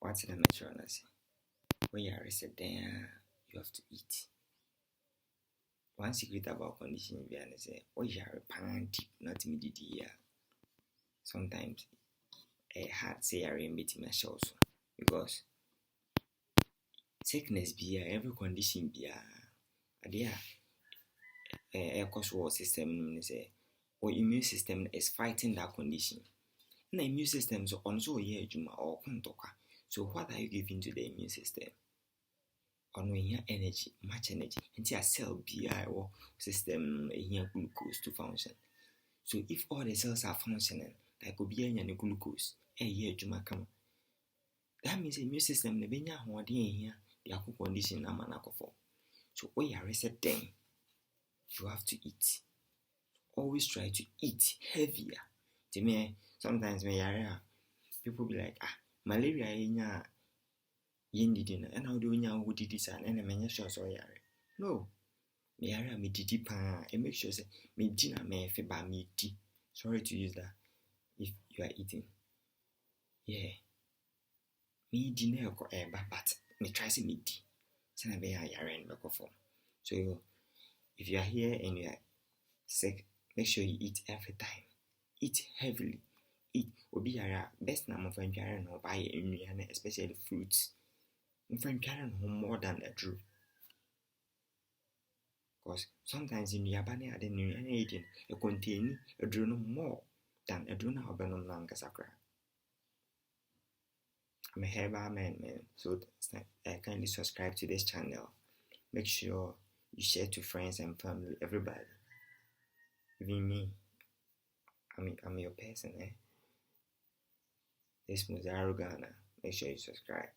What's the matter? When you are reset there, you have to eat. One secret about conditioning is oh you are a pan deep, not immediately. Sometimes a hard say I am meeting my shows because sickness be every condition be a cause war system or immune system is fighting that condition. And the immune system is also here juma or kuntoka. So what are you giving to the immune system? Ono here energy, much energy. And a cell BI or system here glucose to function. So if all the cells are functioning, like obi and glucose, here juma come. That means the immune system the benya holding here, the condition amanako for. So when you are reset then, you have to eat. Always try to eat heavier. To me, sometimes people be like, malaria dinner, and how do you did this and I mean sure so no. Me didi pan and make sure say me dinner me fiba me tea. Sorry to use that if you are eating. Yeah. Me dinner ko but me try say me tea. Say na be yare and back for. So if you are here and you are sick, make sure you eat every time. Eat heavily. Eat. Obi yara best na mo friend yara no buy especially fruits. Mo friend yara no more than the truth. Because sometimes in Yabani at the new eating a contain a drone more than a drone of Benon Lankasakra. I'm a herbal man, so kindly subscribe to this channel. Make sure you share to friends and family, everybody. Even me. I'm your person, This was Ghana. Make sure you subscribe.